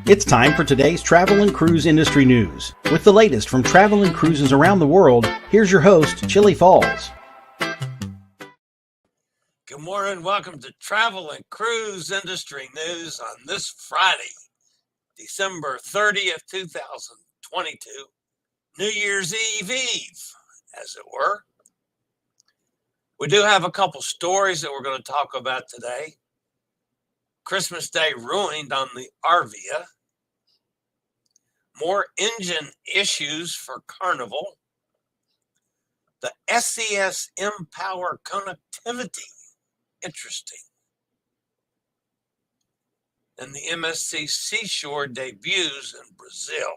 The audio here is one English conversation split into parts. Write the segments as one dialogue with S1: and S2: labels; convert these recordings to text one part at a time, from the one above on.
S1: It's time for today's travel and cruise industry news. With the latest from travel and cruises around the world, here's your host, Chillie Falls.
S2: Good morning. Welcome to Travel and Cruise Industry News on this Friday, December 30th, 2022, New Year's Eve, as it were. We do have a couple stories that we're going to talk about today. Christmas Day ruined on the Arvia. More engine issues for Carnival. The SES mPower connectivity. Interesting. And the MSC Seashore debuts in Brazil.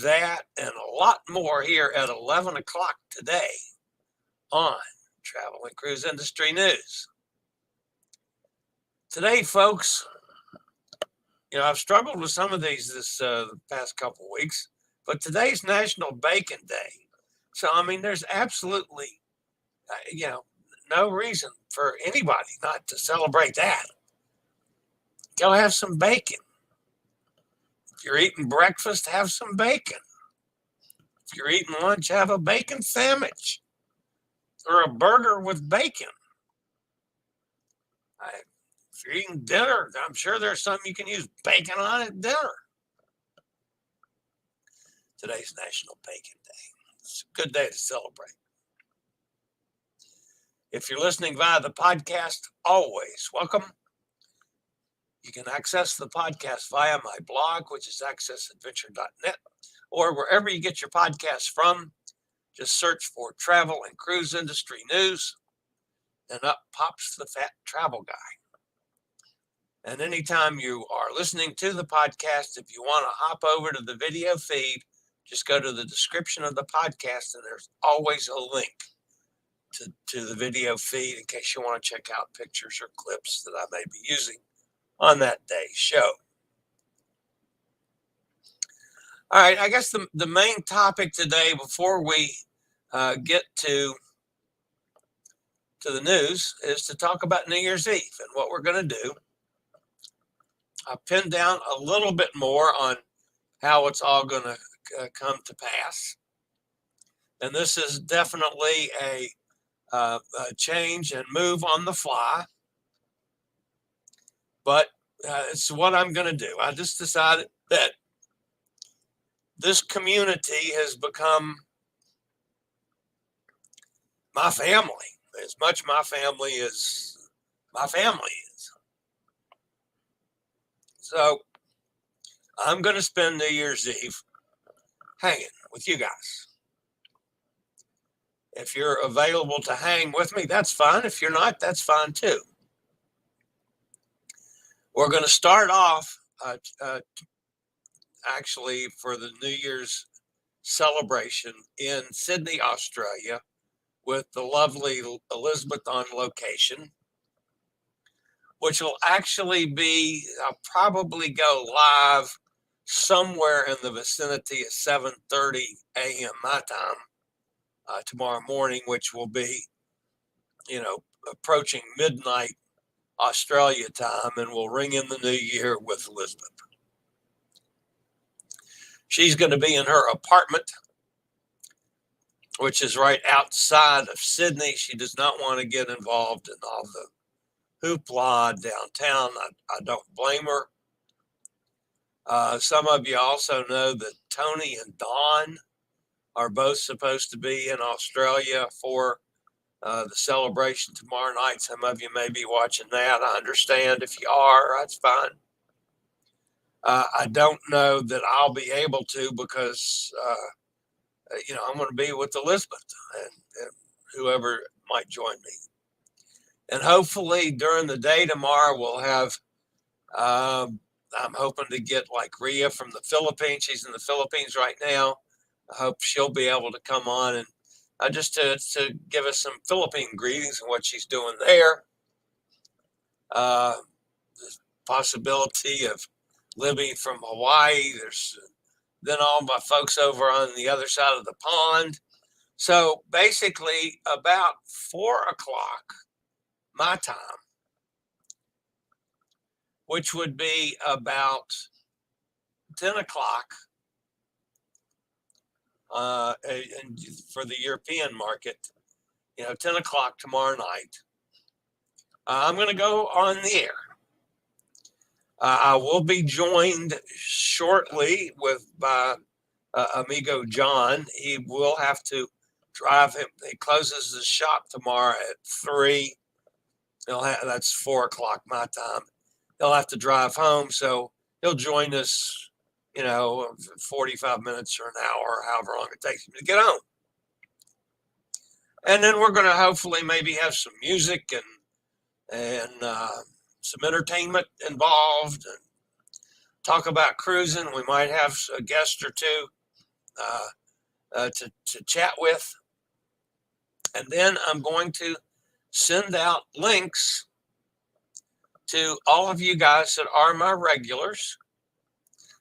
S2: That and a lot more here at 11 o'clock today on Travel and Cruise Industry News. Today, folks, I've struggled with some of these this past couple weeks, but today's National Bacon Day. So, there's absolutely, no reason for anybody not to celebrate that. Go have some bacon. If you're eating breakfast, have some bacon. If you're eating lunch, have a bacon sandwich or a burger with bacon. If you're eating dinner, I'm sure there's something you can use bacon on at dinner. Today's National Bacon Day. It's a good day to celebrate. If you're listening via the podcast, always welcome. You can access the podcast via my blog, which is accessadventure.net, or wherever you get your podcasts from. Just search for Travel and Cruise Industry News, and up pops the fat travel guy. And anytime you are listening to the podcast, if you want to hop over to the video feed, just go to the description of the podcast, and there's always a link to the video feed in case you want to check out pictures or clips that I may be using on that day's show. All right, I guess the main topic today, before we get to the news, is to talk about New Year's Eve and what we're going to do. I pinned down a little bit more on how it's all going to come to pass. And this is definitely a change and move on the fly. But it's what I'm going to do. I just decided that this community has become my family, as much my family as my family is. So I'm going to spend New Year's Eve hanging with you guys. If you're available to hang with me, that's fine. If you're not, that's fine too. We're going to start off actually for the New Year's celebration in Sydney, Australia, with the lovely Elizabeth on location, which will actually be, I'll probably go live somewhere in the vicinity of 7:30 a.m. my time tomorrow morning, which will be, approaching midnight Australia time, and we'll ring in the new year with Elizabeth. She's going to be in her apartment, which is right outside of Sydney. She does not want to get involved in all the hoopla downtown. I don't blame her. Some of you also know that Tony and Dawn are both supposed to be in Australia for the celebration tomorrow night. Some of you may be watching that. I understand if you are, that's fine. I don't know that I'll be able to because, I'm going to be with Elizabeth and whoever might join me. And hopefully during the day tomorrow, we'll have, I'm hoping to get like Rhea from the Philippines. She's in the Philippines right now. I hope she'll be able to come on and just to give us some Philippine greetings and what she's doing there. The possibility of Libby from Hawaii. There's then all my folks over on the other side of the pond. So basically about 4 o'clock my time, which would be about 10 o'clock and for the European market, 10 o'clock tomorrow night, I'm going to go on the air. I will be joined shortly by amigo John. He will have to drive him. He closes the shop tomorrow at 3. That's 4 o'clock my time. He'll have to drive home, so he'll join us, 45 minutes or an hour, however long it takes him to get home. And then we're going to hopefully maybe have some music and some entertainment involved and talk about cruising. We might have a guest or two to chat with. And then I'm going to send out links to all of you guys that are my regulars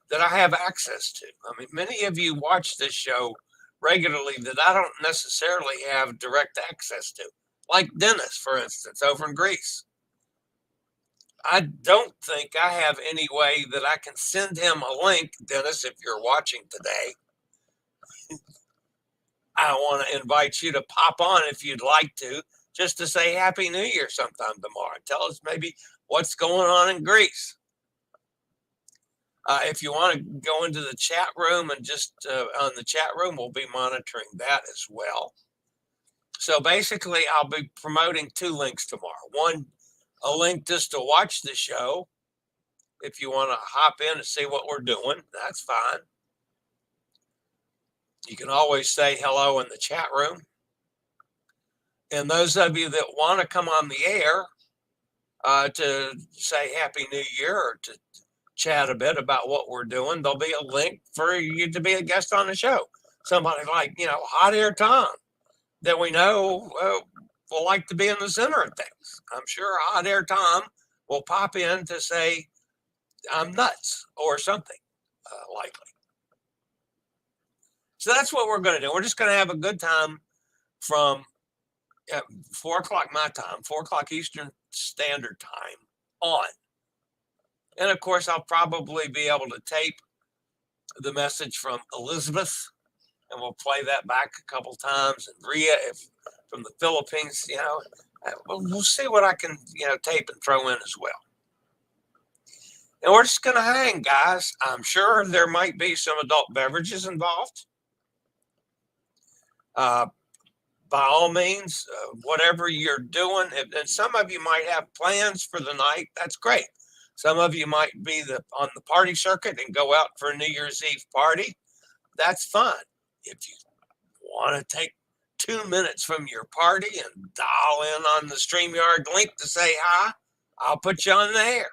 S2: that I have access to. I mean, many of you watch this show regularly that I don't necessarily have direct access to, like Dennis, for instance, over in Greece. I don't think I have any way that I can send him a link. Dennis, if you're watching today, I want to invite you to pop on if you'd like to, just to say Happy New Year sometime tomorrow. Tell us maybe what's going on in Greece. If you want to go into the chat room and just on the chat room, we'll be monitoring that as well. So basically, I'll be promoting 2 links tomorrow. One, a link just to watch the show. If you want to hop in and see what we're doing, that's fine. You can always say hello in the chat room. And those of you that want to come on the air to say Happy New Year or to chat a bit about what we're doing, there'll be a link for you to be a guest on the show. Somebody like, Hot Air Tom that we know will like to be in the center of things. I'm sure Hot Air Tom will pop in to say, I'm nuts or something likely. So that's what we're going to do. We're just going to have a good time from 4 o'clock my time, 4 o'clock Eastern Standard Time on. And of course, I'll probably be able to tape the message from Elizabeth, and we'll play that back a couple times. And Ria, from the Philippines, we'll see what I can, tape and throw in as well. And we're just going to hang, guys. I'm sure there might be some adult beverages involved. By all means, whatever you're doing, and some of you might have plans for the night, that's great. Some of you might be on the party circuit and go out for a New Year's Eve party. That's fine. If you want to take 2 minutes from your party and dial in on the StreamYard link to say hi, I'll put you on the air.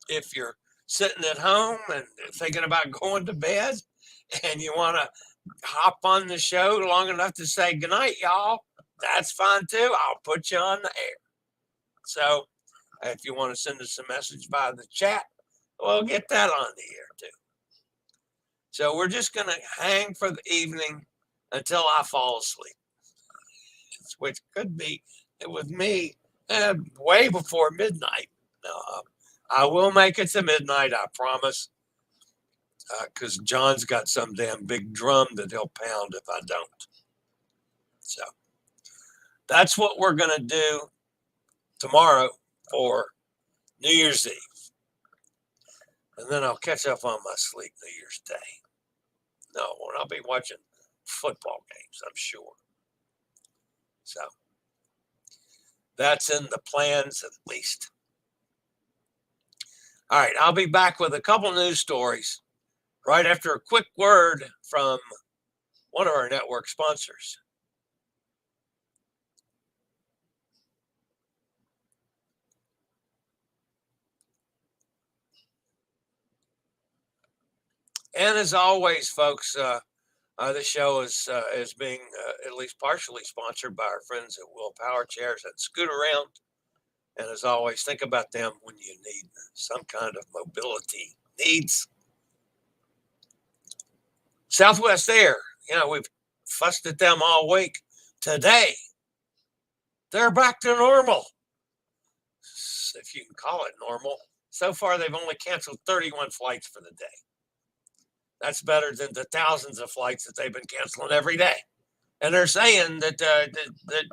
S2: If you're sitting at home and thinking about going to bed and you want to hop on the show long enough to say goodnight, y'all, that's fine too. I'll put you on the air. So if you want to send us a message via the chat, we'll get that on the air too. So we're just going to hang for the evening until I fall asleep, which could be with me way before midnight. I will make it to midnight, I promise, because John's got some damn big drum that he'll pound if I don't. So that's what we're going to do tomorrow for New Year's Eve. And then I'll catch up on my sleep New Year's Day. No, I'll be watching football games, I'm sure. So that's in the plans at least. All right, I'll be back with a couple news stories right after a quick word from one of our network sponsors. And as always, folks, the show is being at least partially sponsored by our friends at Will Power Chairs and Scoot Around. And as always, think about them when you need some kind of mobility needs. Southwest Air, we've fussed at them all week. Today, they're back to normal, if you can call it normal. So far, they've only canceled 31 flights for the day. That's better than the thousands of flights that they've been canceling every day. And they're saying that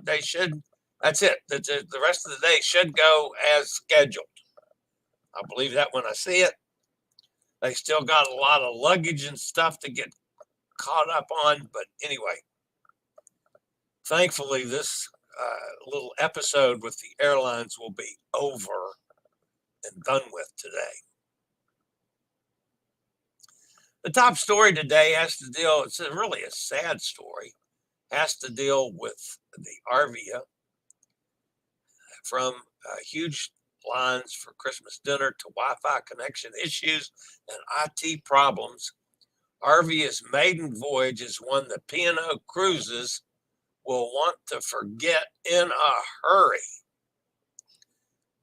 S2: they should. That's it. That the rest of the day should go as scheduled. I believe that when I see it. They still got a lot of luggage and stuff to get caught up on. But anyway, thankfully, this little episode with the airlines will be over and done with today. The top story today has to deal, it's really a sad story, has to deal with the Arvia from huge lines for Christmas dinner to Wi-Fi connection issues and IT problems. Arvia's maiden voyage is one that P&O Cruises will want to forget in a hurry.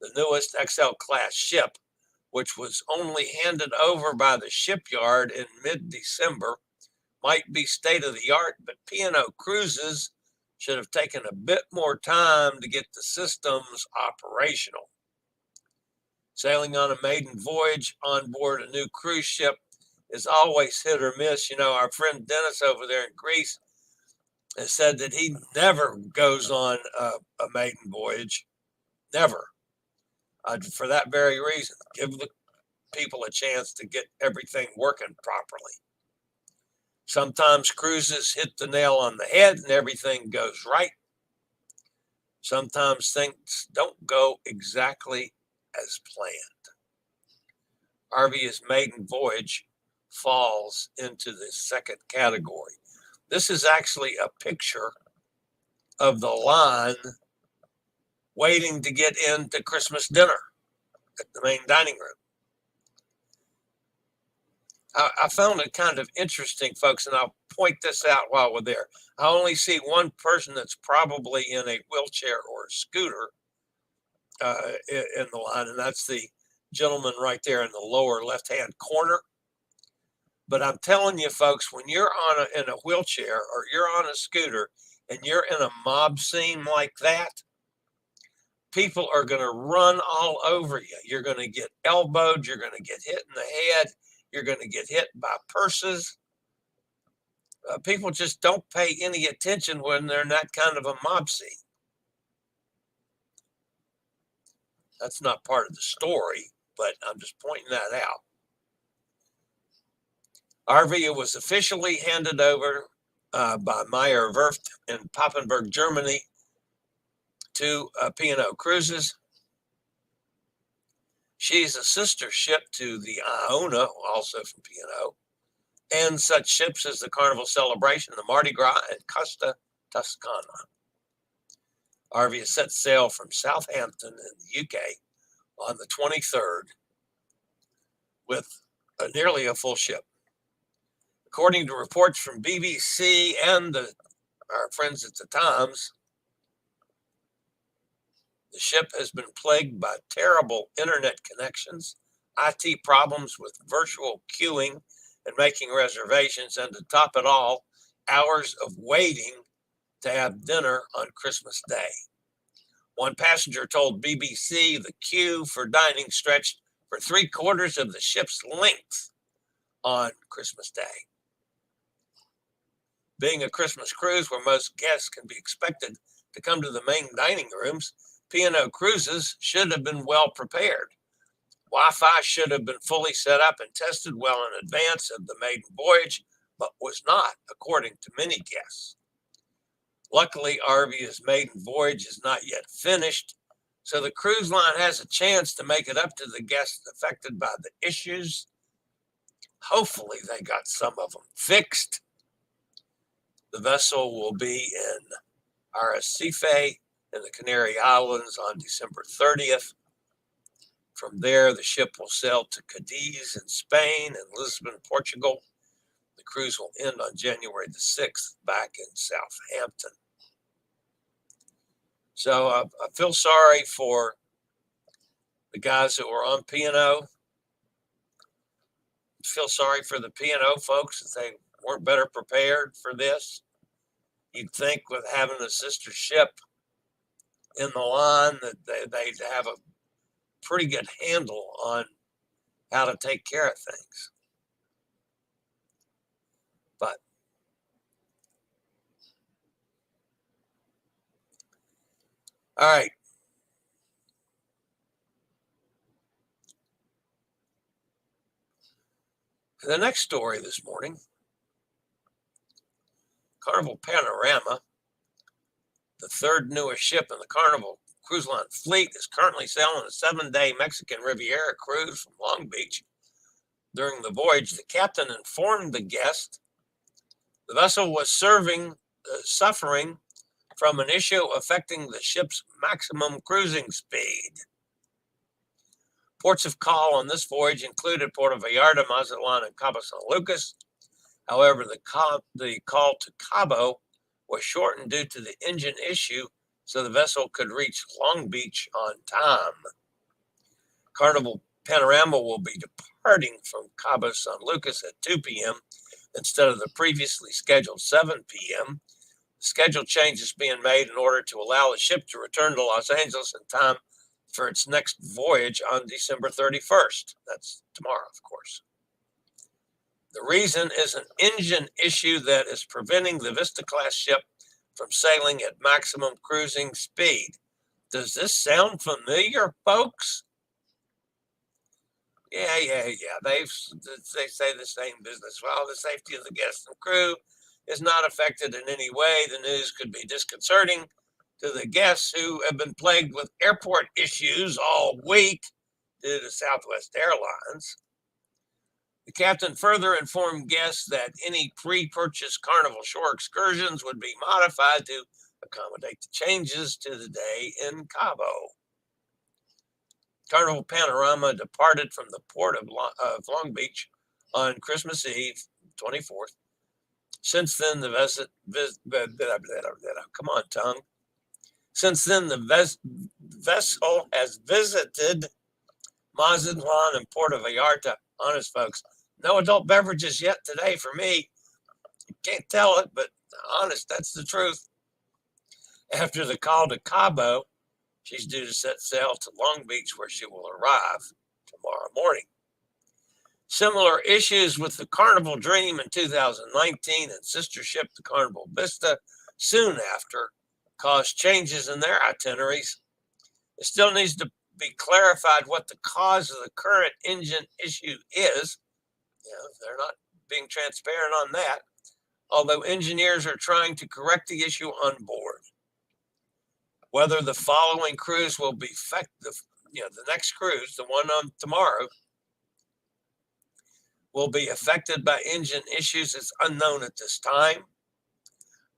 S2: The newest XL class ship, which was only handed over by the shipyard in mid-December, might be state-of-the-art, but P&O Cruises should have taken a bit more time to get the systems operational. Sailing on a maiden voyage on board a new cruise ship is always hit or miss. You know, our friend Dennis over there in Greece has said that he never goes on a maiden voyage, never. For that very reason, give the people a chance to get everything working properly. Sometimes cruises hit the nail on the head and everything goes right. Sometimes things don't go exactly as planned. Arvia's maiden voyage falls into the second category. This is actually a picture of the line waiting to get into Christmas dinner at the main dining room. I found it kind of interesting, folks, and I'll point this out while we're there. I only see one person that's probably in a wheelchair or a scooter in the line, and that's the gentleman right there in the lower left-hand corner. But I'm telling you, folks, when you're in a wheelchair or you're on a scooter and you're in a mob scene like that, people are going to run all over you. You're going to get elbowed. You're going to get hit in the head. You're going to get hit by purses. People just don't pay any attention when they're in that kind of a mob scene. That's not part of the story, but I'm just pointing that out. Arvia was officially handed over by Meyer Werft in Papenburg, Germany, to P&O Cruises. She's a sister ship to the Iona, also from P&O, and such ships as the Carnival Celebration, the Mardi Gras, and Costa Toscana. Arvia set sail from Southampton in the UK on the 23rd with nearly a full ship. According to reports from BBC and our friends at the Times, the ship has been plagued by terrible internet connections, IT problems with virtual queuing and making reservations, and to top it all, hours of waiting to have dinner on Christmas Day. One passenger told BBC the queue for dining stretched for 3/4 of the ship's length on Christmas Day. Being a Christmas cruise where most guests can be expected to come to the main dining rooms, P&O Cruises should have been well prepared. Wi-Fi should have been fully set up and tested well in advance of the maiden voyage, but was not, according to many guests. Luckily, Arvia's maiden voyage is not yet finished, so the cruise line has a chance to make it up to the guests affected by the issues. Hopefully, they got some of them fixed. The vessel will be in Arrecife in the Canary Islands on December 30th. From there, the ship will sail to Cadiz in Spain and Lisbon, Portugal. The cruise will end on January the 6th back in Southampton. So I feel sorry for the guys that were on P&O. I feel sorry for the P&O folks that they weren't better prepared for this. You'd think with having a sister ship in the line that they'd have a pretty good handle on how to take care of things. All right. The next story this morning, Carnival Panorama, the third newest ship in the Carnival Cruise Line fleet, is currently sailing a 7-day Mexican Riviera cruise from Long Beach. During the voyage, the captain informed the guest the vessel was suffering from an issue affecting the ship's maximum cruising speed. Ports of call on this voyage included Puerto Vallarta, Mazatlan, and Cabo San Lucas. However, the call to Cabo was shortened due to the engine issue, so the vessel could reach Long Beach on time. Carnival Panorama will be departing from Cabo San Lucas at 2 p.m. instead of the previously scheduled 7 p.m. The schedule change is being made in order to allow the ship to return to Los Angeles in time for its next voyage on December 31st. That's tomorrow, of course. The reason is an engine issue that is preventing the Vista-class ship from sailing at maximum cruising speed. Does this sound familiar, folks? Yeah. They say the same business. Well, the safety of the guests and crew is not affected in any way. The news could be disconcerting to the guests who have been plagued with airport issues all week due to Southwest Airlines. The captain further informed guests that any pre-purchased Carnival shore excursions would be modified to accommodate the changes to the day in Cabo. Carnival Panorama departed from the port of Long Beach on Christmas Eve, 24th. Since then, the vessel has visited Mazatlan and Puerto Vallarta. Honest, folks, no adult beverages yet today for me. You can't tell it, but honest, that's the truth. After the call to Cabo, she's due to set sail to Long Beach, where she will arrive tomorrow morning. Similar issues with the Carnival Dream in 2019 and sister ship, the Carnival Vista, soon after caused changes in their itineraries. It still needs to be clarified what the cause of the current engine issue is. They're not being transparent on that, although engineers are trying to correct the issue on board. Whether the following cruise will be effective, the next cruise, the one on tomorrow, will be affected by engine issues is unknown at this time.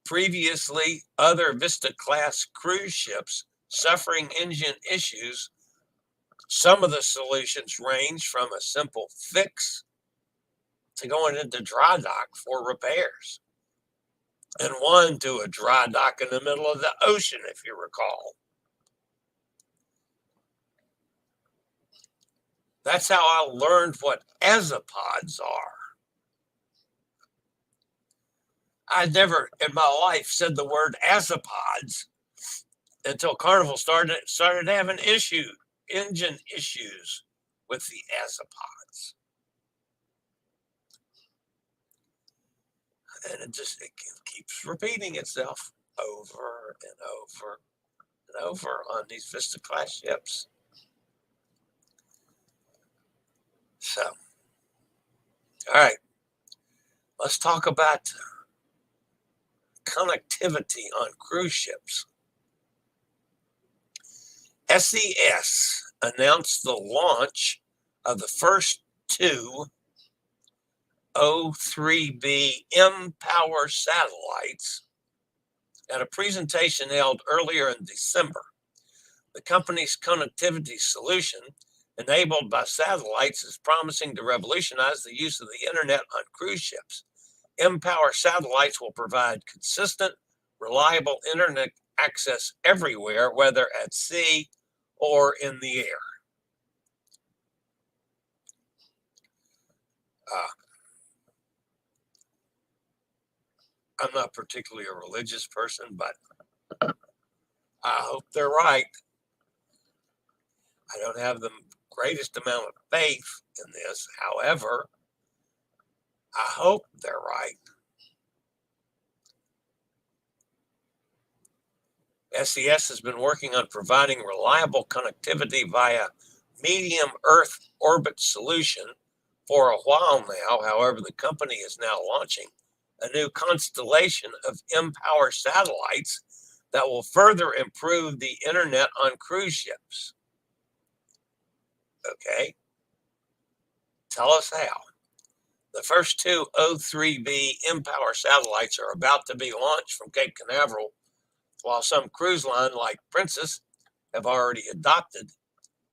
S2: Previously, other Vista-class cruise ships suffering engine issues, some of the solutions range from a simple fix to going into dry dock for repairs, and one to a dry dock in the middle of the ocean, if you recall. That's how I learned what azopods are. I'd never in my life said the word azopods until Carnival started having engine issues with the azopods. And it keeps repeating itself over and over and over on these Vista-class ships. So, all right, let's talk about connectivity on cruise ships. SES announced the launch of the first two O3B mPower satellites at a presentation held earlier in December. The company's connectivity solution, enabled by satellites, is promising to revolutionize the use of the internet on cruise ships. mPower satellites will provide consistent, reliable internet access everywhere, whether at sea or in the air. I'm not particularly a religious person, but I hope they're right. I don't have the greatest amount of faith in this. However, I hope they're right. SES has been working on providing reliable connectivity via medium Earth orbit solution for a while now. However, the company is now launching a new constellation of mPower satellites that will further improve the internet on cruise ships. Okay, tell us how. The first two O3B mPower satellites are about to be launched from Cape Canaveral, while some cruise line like Princess have already adopted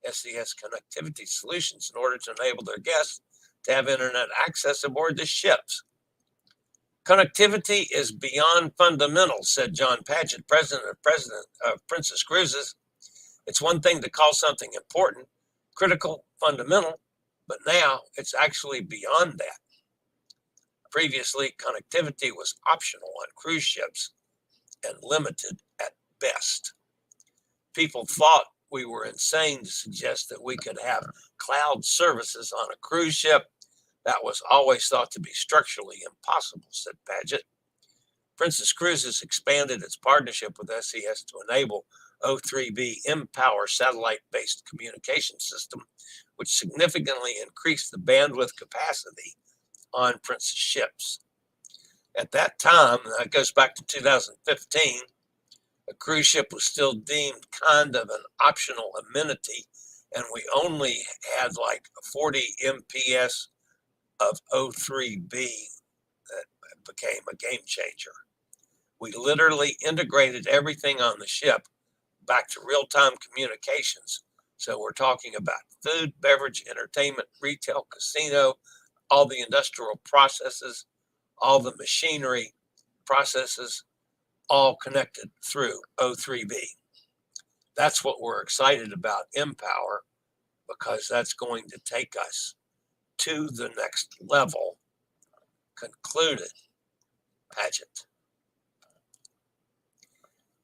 S2: SES connectivity solutions in order to enable their guests to have internet access aboard the ships. Connectivity is beyond fundamental, said John Paget, president of Princess Cruises. It's one thing to call something important, critical, fundamental, but now it's actually beyond that. Previously, connectivity was optional on cruise ships and limited at best. People thought we were insane to suggest that we could have cloud services on a cruise ship. That was always thought to be structurally impossible, said Paget. Princess Cruises expanded its partnership with SES to enable O3B mPower satellite-based communication system, which significantly increased the bandwidth capacity on Princess ships. At that time, that goes back to 2015, a cruise ship was still deemed kind of an optional amenity, and we only had like 40 MPS of O3B that became a game changer. We literally integrated everything on the ship back to real-time communications. So we're talking about food, beverage, entertainment, retail, casino, all the industrial processes, all the machinery processes, all connected through O3B. That's what we're excited about mPower, because that's going to take us to the next level, concluded Paget.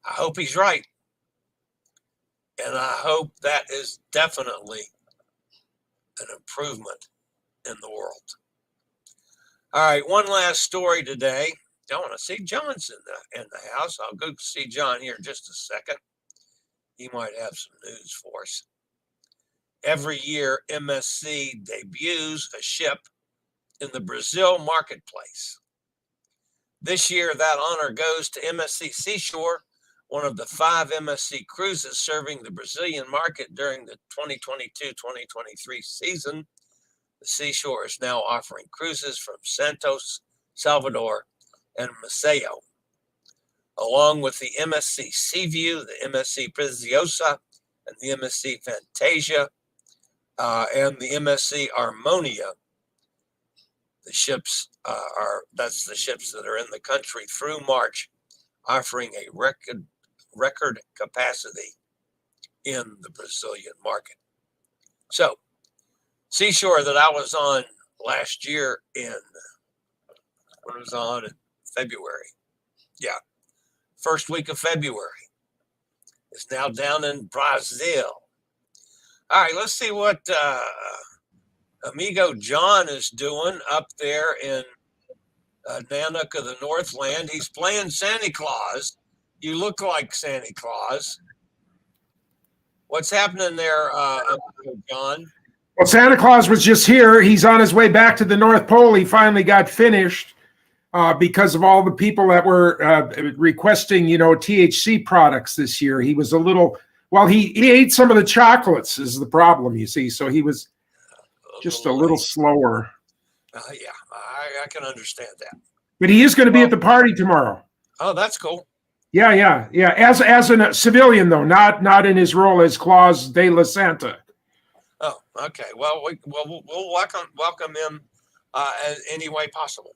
S2: I hope he's right. And I hope that is definitely an improvement in the world. All right, one last story today. I want to see John's in the house. I'll go see John here in just a second. He might have some news for us. Every year, MSC debuts a ship in the Brazil marketplace. This year, that honor goes to MSC Seashore, one of the 5 MSC cruises serving the Brazilian market during the 2022-2023 season. The Seashore is now offering cruises from Santos, Salvador, and Maceió, along with the MSC Seaview, the MSC Preciosa, and the MSC Fantasia, and the MSC Harmonia. The ships that's the ships that are in the country through March, offering a record capacity in the Brazilian market. So, Seashore that I was on last year in February. Yeah, first week of February. Is now down in Brazil. All right, let's see what amigo John is doing up there in Nanook of the Northland. He's playing Santa Claus. You look like Santa Claus. What's happening there, amigo John?
S3: Well, Santa Claus was just here. He's on his way back to the North Pole. He finally got finished because of all the people that were requesting, THC products this year. He was a little, he ate some of the chocolates is the problem, you see. So he was just a little slower.
S2: Yeah, I can understand that.
S3: But he is going to be at the party tomorrow.
S2: Oh, that's cool.
S3: Yeah. As a civilian, though, not in his role as Claus de la Santa.
S2: Oh, okay. Well, we'll welcome him any way possible.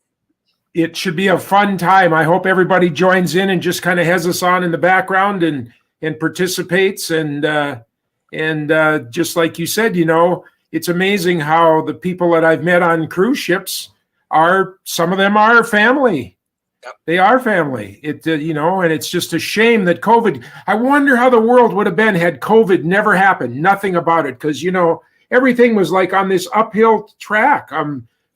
S3: It should be a fun time. I hope everybody joins in and just kind of has us on in the background and participates. And just like you said, it's amazing how the people that I've met on cruise ships some of them are family.
S2: Yep.
S3: They are family. And it's just a shame that COVID. I wonder how the world would have been had COVID never happened. Nothing about it, because everything was like on this uphill track.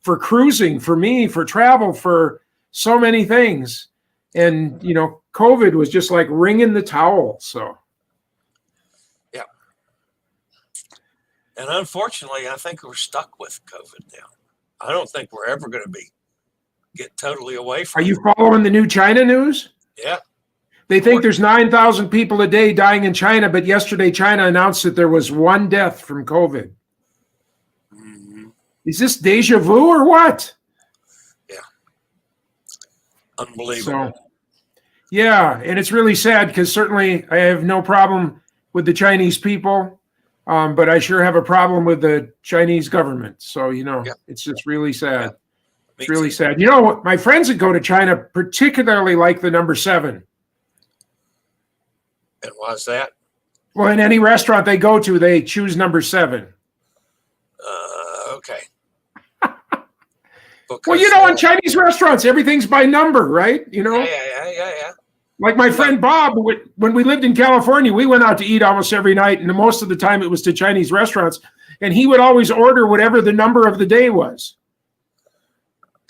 S3: For cruising, for me, for travel, for so many things. And COVID was just like wringing the towel. So.
S2: Yeah. And unfortunately, I think we're stuck with COVID now. I don't think we're ever going to get totally away from
S3: Are you
S2: it.
S3: following the new China news?
S2: Yeah.
S3: They think there's 9,000 people a day dying in China, but yesterday China announced that there was one death from COVID.
S2: Mm-hmm.
S3: Is this deja vu or what?
S2: Yeah. Unbelievable.
S3: So, yeah, and it's really sad because certainly I have no problem with the Chinese people, but I sure have a problem with the Chinese government. So, It's just really sad.
S2: Yeah.
S3: It's really sad. My friends that go to China particularly like the number 7.
S2: And why's that?
S3: Well, in any restaurant they go to, they choose number 7.
S2: Okay.
S3: Well, in Chinese restaurants, everything's by number, right?
S2: Yeah.
S3: Like my friend Bob, when we lived in California, we went out to eat almost every night, and most of the time it was to Chinese restaurants, and he would always order whatever the number of the day was.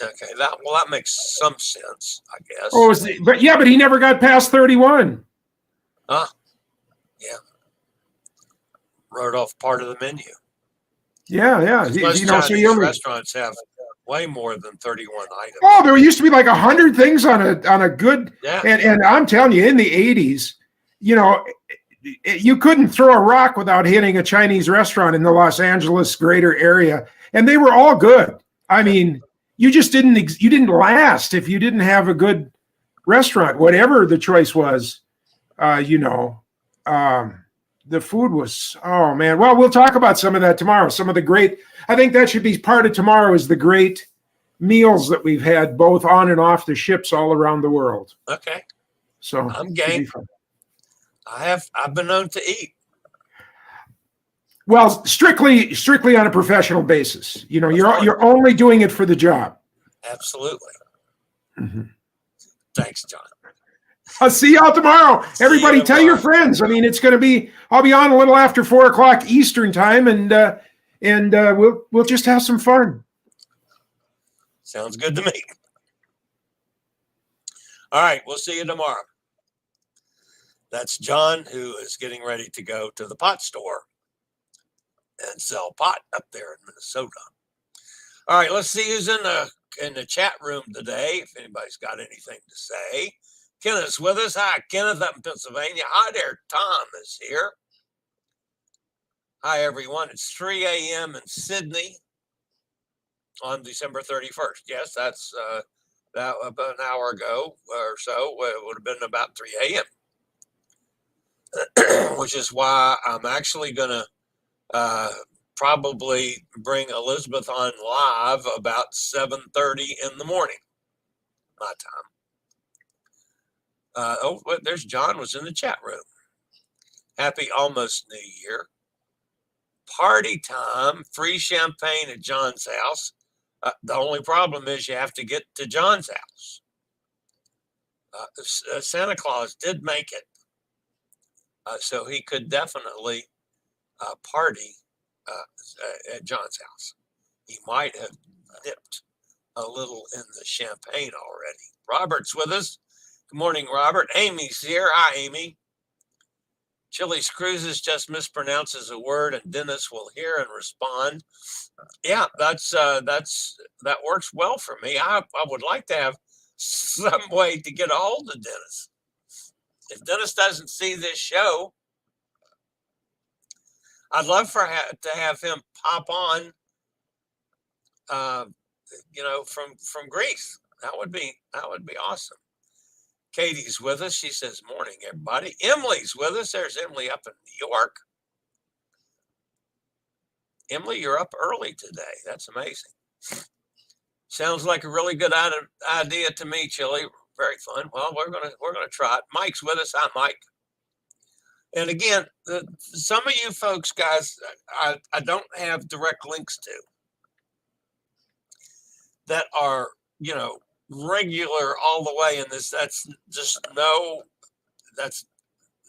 S2: Okay, that makes some sense, I guess.
S3: Oh, but he never got past 31.
S2: Yeah. Wrote off part of the menu.
S3: Yeah.
S2: Most Chinese restaurants have way more than 31 items.
S3: Oh, there used to be like 100 things on a good.
S2: Yeah.
S3: And I'm telling you, in the 80s, you couldn't throw a rock without hitting a Chinese restaurant in the Los Angeles greater area, and they were all good. I mean, you just didn't last if you didn't have a good restaurant, whatever the choice was. The food was, oh man. Well, we'll talk about some of that tomorrow. Some of the great, I think that should be part of tomorrow, is the great meals that we've had both on and off the ships all around the world.
S2: Okay.
S3: So
S2: I'm game. I've been known to eat.
S3: Well, strictly on a professional basis. You're only doing it for the job.
S2: Absolutely.
S3: Mm-hmm.
S2: Thanks, John.
S3: I'll see y'all tomorrow. Everybody, tell your friends. I mean, I'll be on a little after 4:00 Eastern time, and we'll just have some fun.
S2: Sounds good to me. All right, we'll see you tomorrow. That's John, who is getting ready to go to the pot store and sell pot up there in Minnesota. All right, let's see who's in the chat room today. If anybody's got anything to say. Kenneth's with us. Hi, Kenneth, up in Pennsylvania. Hi there, Tom is here. Hi, everyone. It's 3 a.m. in Sydney on December 31st. Yes, that's that about an hour ago or so. It would have been about 3 a.m., which is why I'm actually going to probably bring Elizabeth on live about 7:30 in the morning, my time. There's John was in the chat room. Happy almost New Year. Party time, free champagne at John's house. The only problem is you have to get to John's house. Santa Claus did make it, so he could definitely party at John's house. He might have dipped a little in the champagne already. Robert's with us. Good morning, Robert. Amy's here. Hi, Amy. Chillie Cruises just mispronounces a word, and Dennis will hear and respond. Yeah, that works well for me. I would like to have some way to get a hold of Dennis. If Dennis doesn't see this show, I'd love to have him pop on. From Greece. That would be awesome. Katie's with us. She says, morning, everybody. Emily's with us. There's Emily up in New York. Emily, you're up early today. That's amazing. Sounds like a really good idea to me, Chillie. Very fun. Well, we're gonna try it. Mike's with us. Hi, Mike. And again, some of you folks, guys, I don't have direct links to that are, regular all the way in this. That's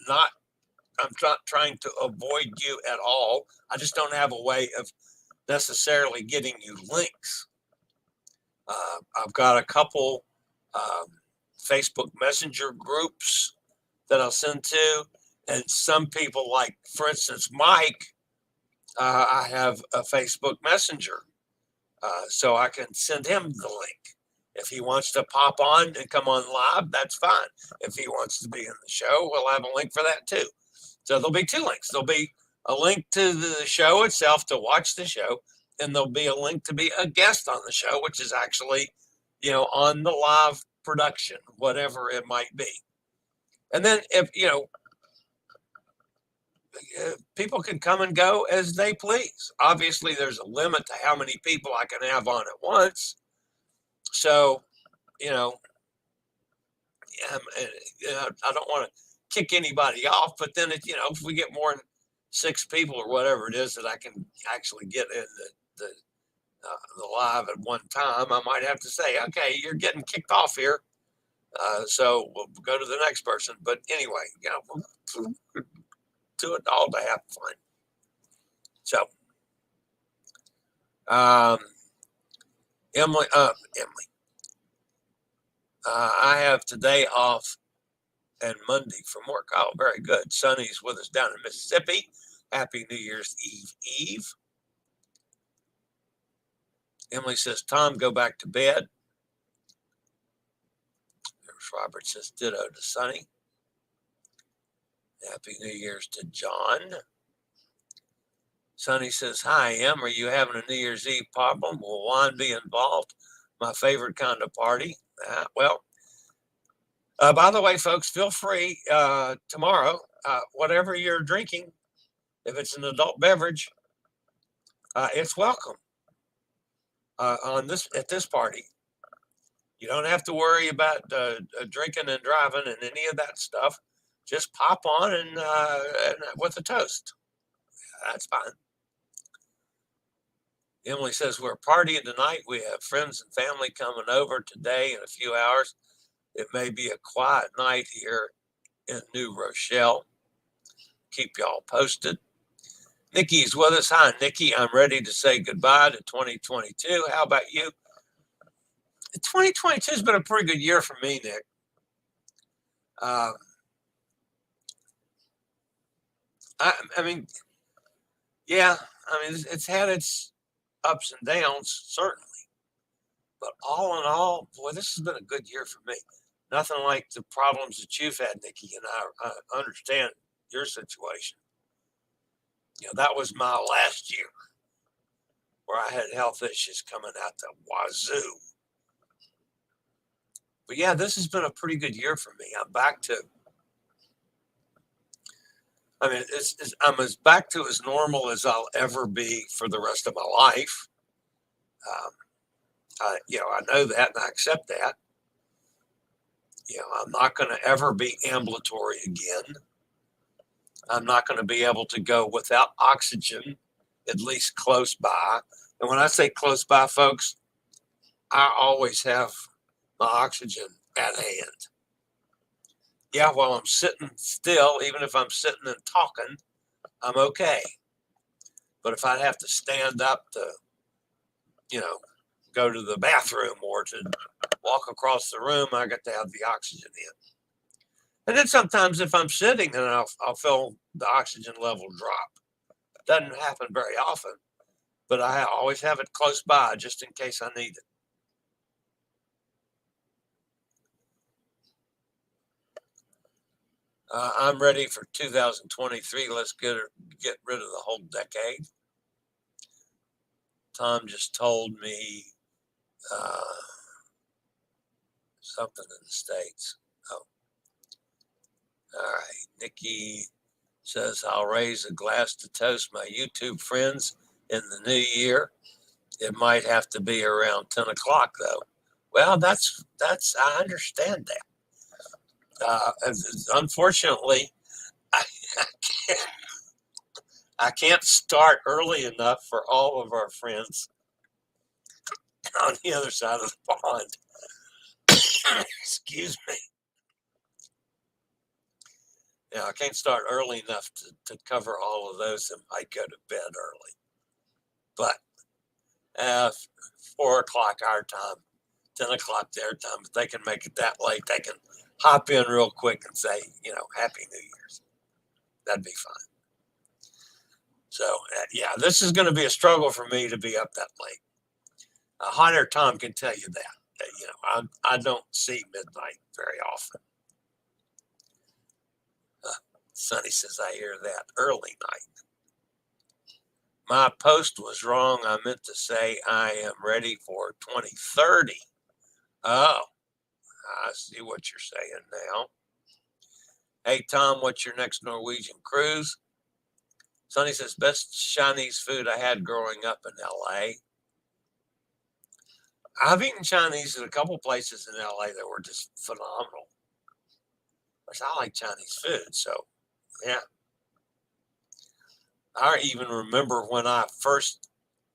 S2: not, I'm not trying to avoid you at all. I just don't have a way of necessarily getting you links. I've got a couple Facebook Messenger groups that I'll send to. And some people, like, for instance, Mike, I have a Facebook Messenger. So I can send him the link. If he wants to pop on and come on live, that's fine. If he wants to be in the show, we'll have a link for that too. So there'll be two links. There'll be a link to the show itself to watch the show, and there'll be a link to be a guest on the show, which is actually, on the live production, whatever it might be. And then if, people can come and go as they please. Obviously, there's a limit to how many people I can have on at once. So, I don't want to kick anybody off, but then if we get more than 6 people or whatever it is that I can actually get in the live at one time, I might have to say, okay, you're getting kicked off here. So we'll go to the next person. But anyway, we'll do it all to have fun. So, Emily, I have today off and Monday from work. Oh, very good. Sonny's with us down in Mississippi. Happy New Year's Eve. Emily says, Tom, go back to bed. There's Robert says, ditto to Sonny. Happy New Year's to John. Sonny says, hi, Em. Are you having a New Year's Eve problem? Will wine be involved? My favorite kind of party. By the way, folks, feel free tomorrow, whatever you're drinking, if it's an adult beverage, it's welcome at this party. You don't have to worry about drinking and driving and any of that stuff. Just pop on and with a toast. That's fine. Emily says, we're partying tonight. We have friends and family coming over today in a few hours. It may be a quiet night here in New Rochelle. Keep y'all posted. Nikki's with us. Hi, Nikki. I'm ready to say goodbye to 2022. How about you? 2022 has been a pretty good year for me, Nick. It's had its ups and downs, certainly. But all in all, boy, this has been a good year for me. Nothing like the problems that you've had, Nikki, and I understand your situation. That was my last year where I had health issues coming out the wazoo. But yeah, this has been a pretty good year for me. I'm back to, I'm as back to as normal as I'll ever be for the rest of my life. I know that and I accept that. I'm not going to ever be ambulatory again. I'm not going to be able to go without oxygen, at least close by. And when I say close by, folks, I always have my oxygen at hand. Yeah, while I'm sitting still, even if I'm sitting and talking, I'm okay. But if I'd have to stand up to, go to the bathroom or to walk across the room, I got to have the oxygen in. And then sometimes if I'm sitting, then I'll feel the oxygen level drop. It doesn't happen very often, but I always have it close by just in case I need it. I'm ready for 2023. Let's get rid of the whole decade. Tom just told me something in the States. Oh, all right. Nikki says, I'll raise a glass to toast my YouTube friends in the new year. It might have to be around 10 o'clock, though. Well, that's I understand that. Unfortunately, I can't start early enough for all of our friends on the other side of the pond. Excuse me. Yeah, I can't start early enough to cover all of those that might go to bed early. But 4 o'clock our time 10 o'clock their time. If they can make it that late, they can hop in real quick and say, Happy New Year's. That'd be fine. So, yeah, this is going to be a struggle for me to be up that late. Hot Air Tom can tell you that. I don't see midnight very often. Sonny says, I hear that. Early night. My post was wrong. I meant to say I am ready for 2030. Oh, I see what you're saying now. Hey, Tom, what's your next Norwegian cruise? Sonny says, best Chinese food I had growing up in L.A. I've eaten Chinese at a couple places in LA that were just phenomenal. Because I like Chinese food, so yeah. I even remember when I first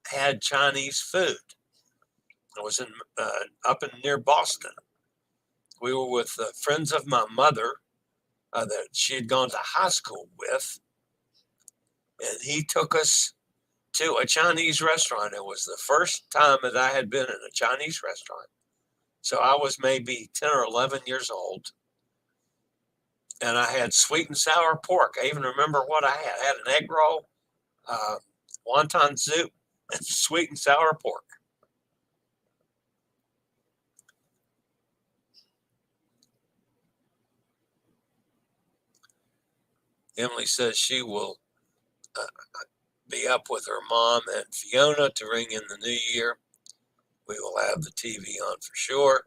S2: had Chinese food. I was in up in near Boston. We were with friends of my mother that she had gone to high school with, and he took us to a Chinese restaurant. It was the first time that I had been in a Chinese restaurant. So I was maybe 10 or 11 years old. And I had sweet and sour pork. I even remember what I had. I had an egg roll, wonton soup, and sweet and sour pork. Emily says she will be up with her mom and Fiona to ring in the new year. We will have the TV on for sure.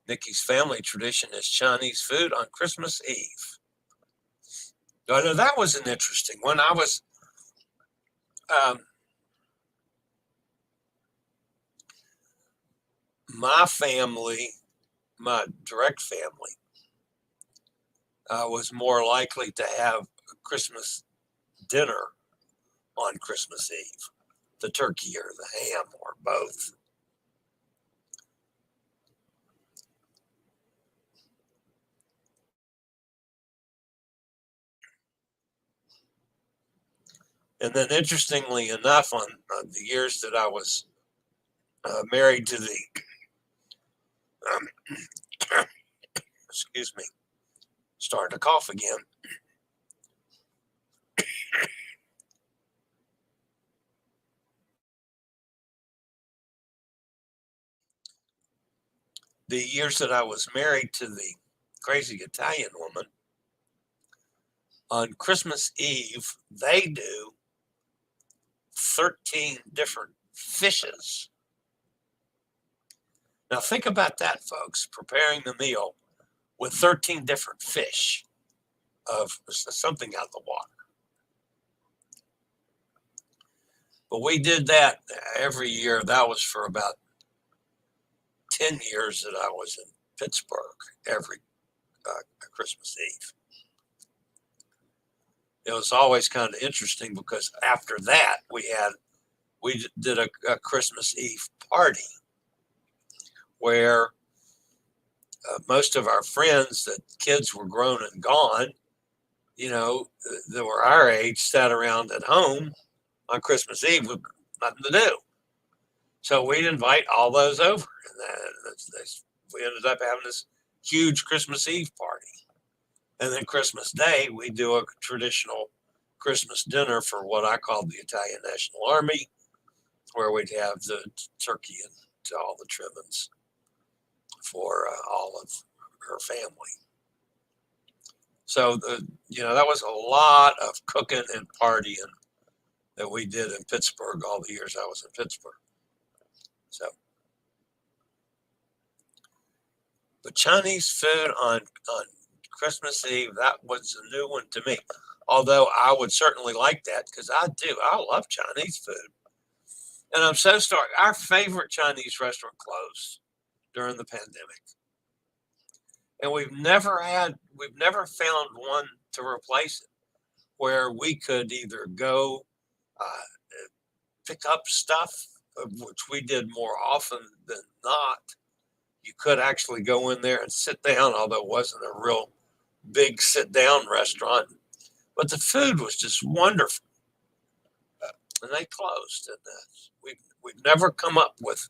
S2: Nikki's family tradition is Chinese food on Christmas Eve. I know that was an interesting one. I was my family, my direct family, was more likely to have a Christmas dinner on Christmas Eve, the turkey or the ham or both. And then, interestingly enough, on the years that I was married to the, excuse me, starting to cough again. The years that I was married to the crazy Italian woman, on Christmas Eve, they do 13 different fishes. Now think about that, folks, preparing the meal with 13 different fish of something out of the water. But we did that every year. That was for about 10 years that I was in Pittsburgh every Christmas Eve. It was always kind of interesting because after that we did a Christmas Eve party where most of our friends, that kids were grown and gone, that were our age, sat around at home on Christmas Eve with nothing to do. So we'd invite all those over, and we ended up having this huge Christmas Eve party. And then Christmas Day, we do a traditional Christmas dinner for what I call the Italian National Army, where we'd have the turkey and all the trimmings for all of her family. So that was a lot of cooking and partying that we did in Pittsburgh all the years I was in Pittsburgh. So, but Chinese food on Christmas Eve, that was a new one to me. Although I would certainly like that because I love Chinese food. And I'm so sorry. Our favorite Chinese restaurant closed during the pandemic. And we've never found one to replace it where we could either go pick up stuff, which we did more often than not. You could actually go in there and sit down, although it wasn't a real big sit down restaurant. but the food was just wonderful. And they closed. And we've never come up with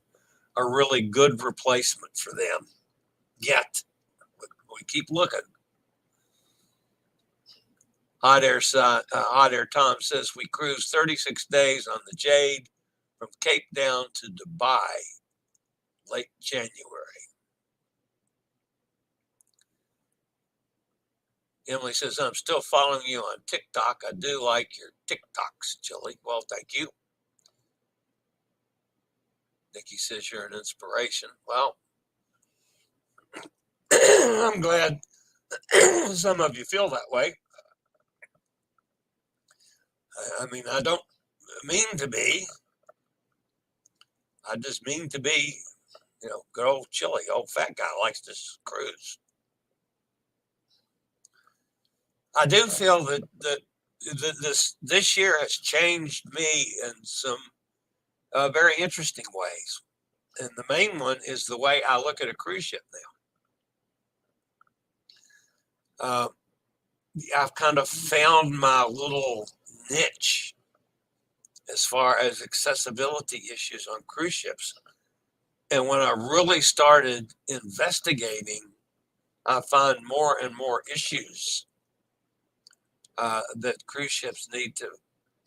S2: a really good replacement for them yet. We keep looking. Hot Air Tom says we cruised 36 days on the Jade from Cape Town to Dubai late January. Emily says, I'm still following you on TikTok. I do like your TikToks, Chillie. Well, thank you. Nikki says you're an inspiration. Well, I'm glad some of you feel that way. I mean, I don't mean to be. I just mean to be, good old Chillie, old fat guy likes to cruise. I do feel that this year has changed me in some very interesting ways. And the main one is the way I look at a cruise ship now. I've kind of found my little niche as far as accessibility issues on cruise ships. And when I really started investigating, I find more and more issues that cruise ships need to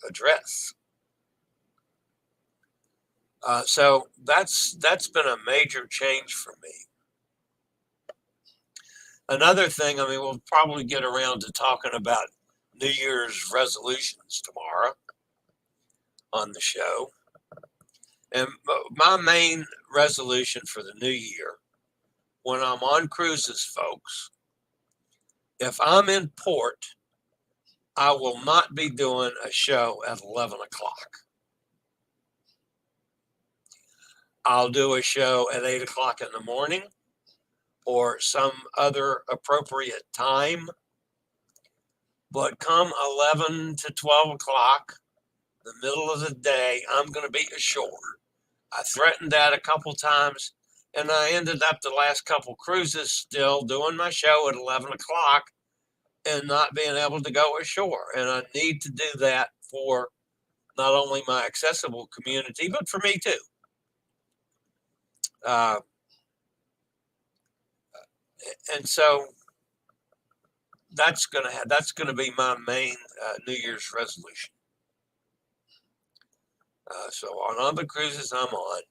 S2: address. So that's been a major change for me. Another thing, I mean, we'll probably get around to talking about New Year's resolutions tomorrow on the show. And my main resolution for the new year, when I'm on cruises, folks, if I'm in port, I will not be doing a show at 11 o'clock. I'll do a show at 8 o'clock in the morning or some other appropriate time. But come 11 to 12 o'clock, the middle of the day, I'm going to be ashore. I threatened that a couple times, and I ended up the last couple cruises still doing my show at 11 o'clock and not being able to go ashore. And I need to do that for not only my accessible community, but for me too. And so that's gonna be my main New Year's resolution. So on all the cruises I'm on,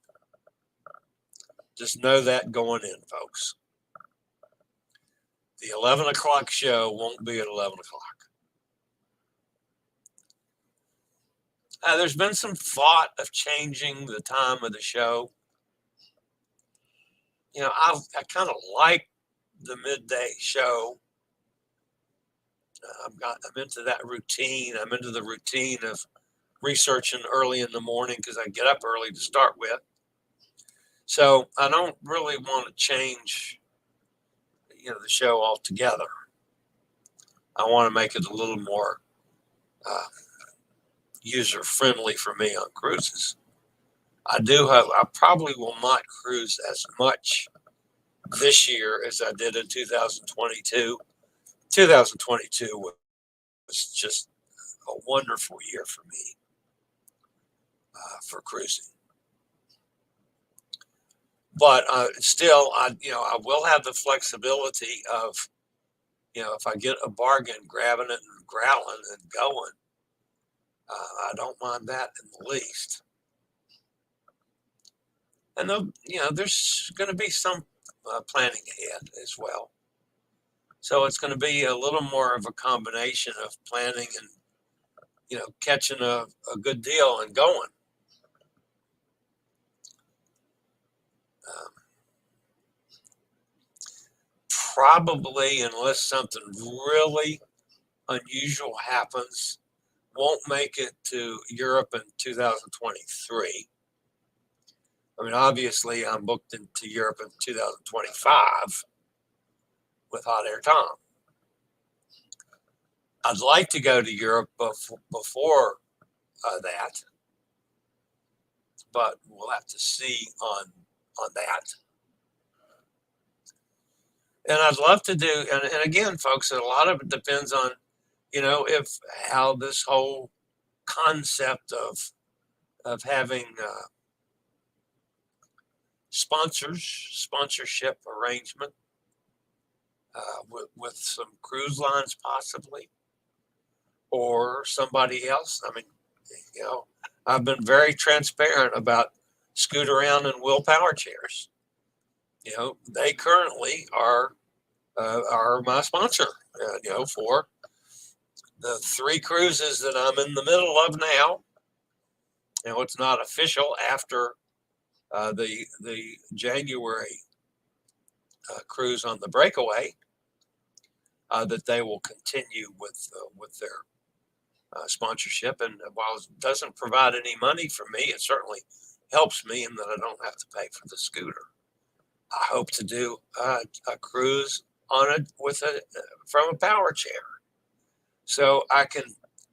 S2: just know that going in, folks. The 11 o'clock show won't be at 11 o'clock. There's been some thought of changing the time of the show. I kind of like the midday show. I'm into that routine. I'm into the routine of researching early in the morning because I get up early to start with. So I don't really want to change, the show altogether. I want to make it a little more user friendly for me on cruises. I probably will not cruise as much this year as I did in 2022. 2022 was just a wonderful year for me for cruising. But still, I will have the flexibility of, if I get a bargain, grabbing it and growling and going. I don't mind that in the least. And there's going to be some planning ahead as well. So it's going to be a little more of a combination of planning and, catching a good deal and going. Probably, unless something really unusual happens, won't make it to Europe in 2023. I mean, obviously, I'm booked into Europe in 2025 with Hot Air Tom. I'd like to go to Europe before that, but we'll have to see on that. And I'd love to do, and again, folks, a lot of it depends on if how this whole concept of having sponsorship arrangement with some cruise lines possibly, or somebody else. I mean, I've been very transparent about Scoot Around and Will Power Chairs. They currently are my sponsor, for the 3 cruises that I'm in the middle of now. It's not official after the January cruise on the Breakaway, that they will continue with their sponsorship. And while it doesn't provide any money for me, it certainly helps me in that I don't have to pay for the scooter. I hope to do a cruise from a power chair, so I can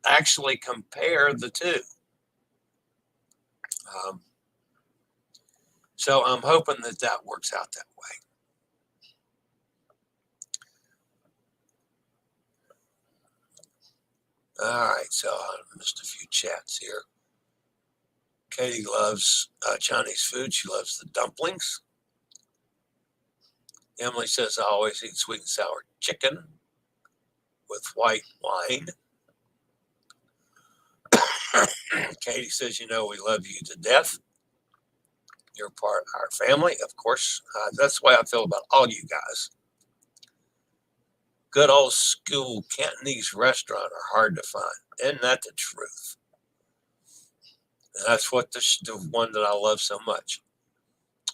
S2: actually compare the two. So I'm hoping that works out that way. All right, so I missed a few chats here. Katie loves Chinese food. She loves the dumplings. Emily says, I always eat sweet and sour chicken with white wine. Katie says, we love you to death. You're part of our family, of course. That's the way I feel about all you guys. Good old school Cantonese restaurant are hard to find. Isn't that the truth? And that's what the one that I love so much.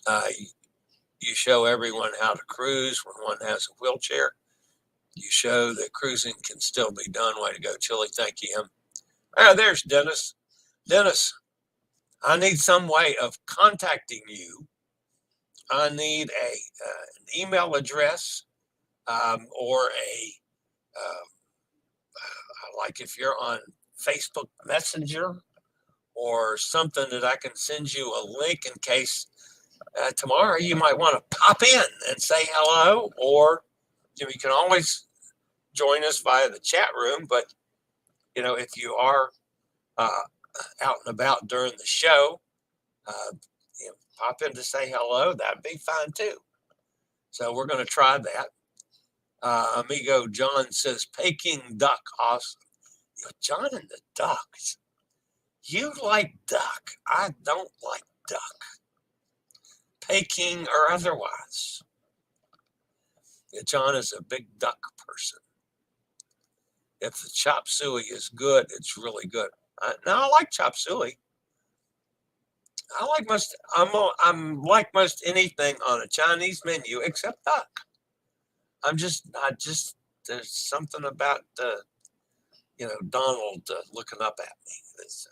S2: You show everyone how to cruise when one has a wheelchair. You show that cruising can still be done. Way to go, Chillie. Thank you, there's Dennis. Dennis, I need some way of contacting you. I need an email address, or like if you're on Facebook Messenger or something that I can send you a link in case tomorrow you might want to pop in and say hello, or you can always join us via the chat room. But if you are out and about during the show, pop in to say hello. That'd be fine too. So we're going to try that. Amigo John says Peking duck, awesome. John and the ducks. You like duck. I don't like duck. Peking or otherwise. John is a big duck person. If the chop suey is good, it's really good. I like chop suey. I'm like most anything on a Chinese menu except duck. There's something about Donald looking up at me. That's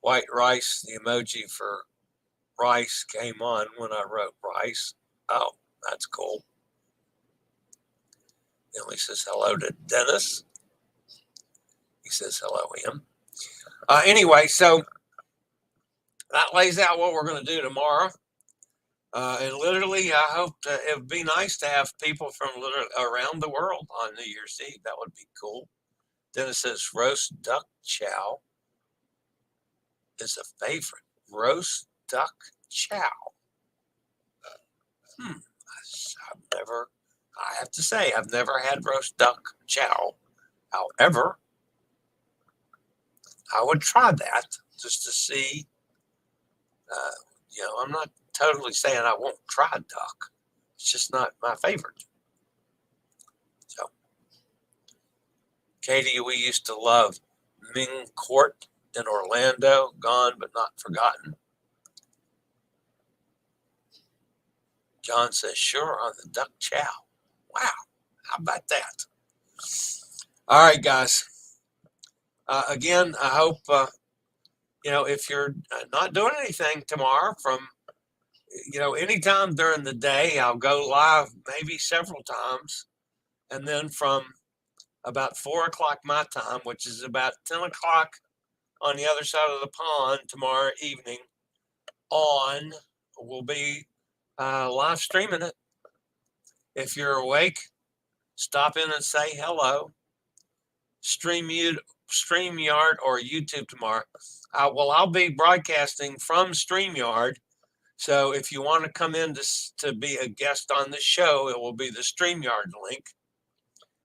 S2: white rice. The emoji for rice came on when I wrote rice. Oh, that's cool. Emily says hello to Dennis. He says hello, Em. Anyway, so that lays out what we're going to do tomorrow. And literally, I hope it would be nice to have people from around the world on New Year's Eve. That would be cool. Dennis says roast duck chow is a favorite. Roast duck chow. I have to say, I've never had roast duck chow. However, I would try that just to see. I'm not totally saying I won't try duck. It's just not my favorite. So, Katie, we used to love Ming Court in Orlando, gone but not forgotten. John says, sure, on the duck chow. Wow, how about that? All right, guys. Again, I hope, if you're not doing anything tomorrow from, anytime during the day, I'll go live maybe several times. And then from about 4 o'clock my time, which is about 10 o'clock on the other side of the pond tomorrow evening we'll be live streaming it. If you're awake, stop in and say hello. StreamYard or YouTube tomorrow. I'll be broadcasting from StreamYard. So if you want to come in to be a guest on the show, it will be the StreamYard link.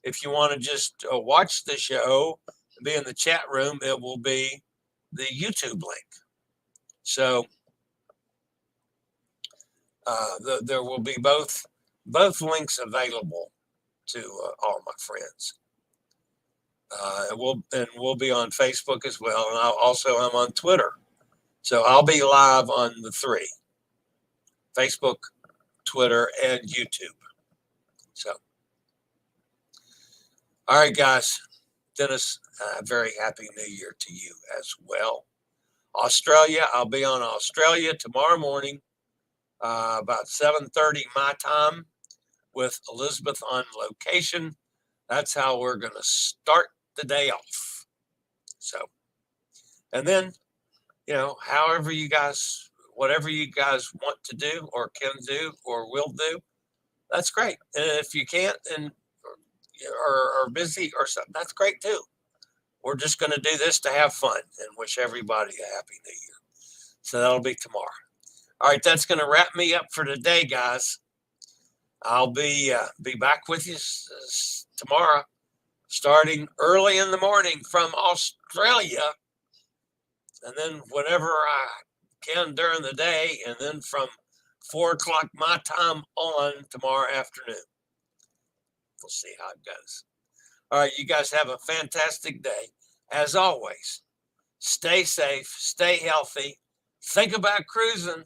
S2: If you want to just watch the show, be in the chat room, it will be the YouTube link. So there will be both links available to all my friends. We'll be on Facebook as well, and I'm on Twitter. So I'll be live on the three: Facebook, Twitter, and YouTube. So, all right, guys. Dennis, very happy New Year to you as well. Australia, I'll be on Australia tomorrow morning, about 7:30 my time, with Elizabeth on location. That's how we're going to start the day off. So, and then, whatever you guys want to do or can do or will do, that's great. And if you can't and are busy or something, that's great too. We're just going to do this to have fun and wish everybody a happy New Year. So that'll be tomorrow. All right, that's going to wrap me up for today, guys. I'll be back with you tomorrow, starting early in the morning from Australia, and then whatever I can during the day, and then from 4 o'clock my time on tomorrow afternoon. We'll see how it goes. All right, you guys have a fantastic day. As always, stay safe, stay healthy, think about cruising,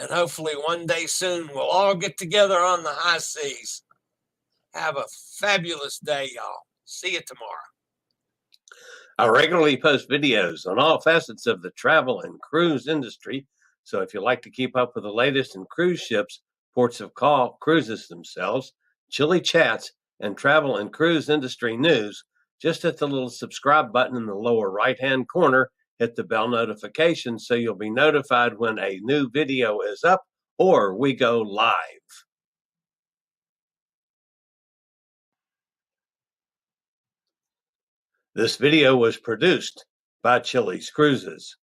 S2: and hopefully one day soon we'll all get together on the high seas. Have a fabulous day, y'all. See you tomorrow.
S4: I regularly post videos on all facets of the travel and cruise industry. So if you like to keep up with the latest in cruise ships, ports of call, cruises themselves, Chillie chats, and travel and cruise industry news, just hit the little subscribe button in the lower right-hand corner, hit the bell notification so you'll be notified when a new video is up or we go live. This video was produced by Chillie's Cruises.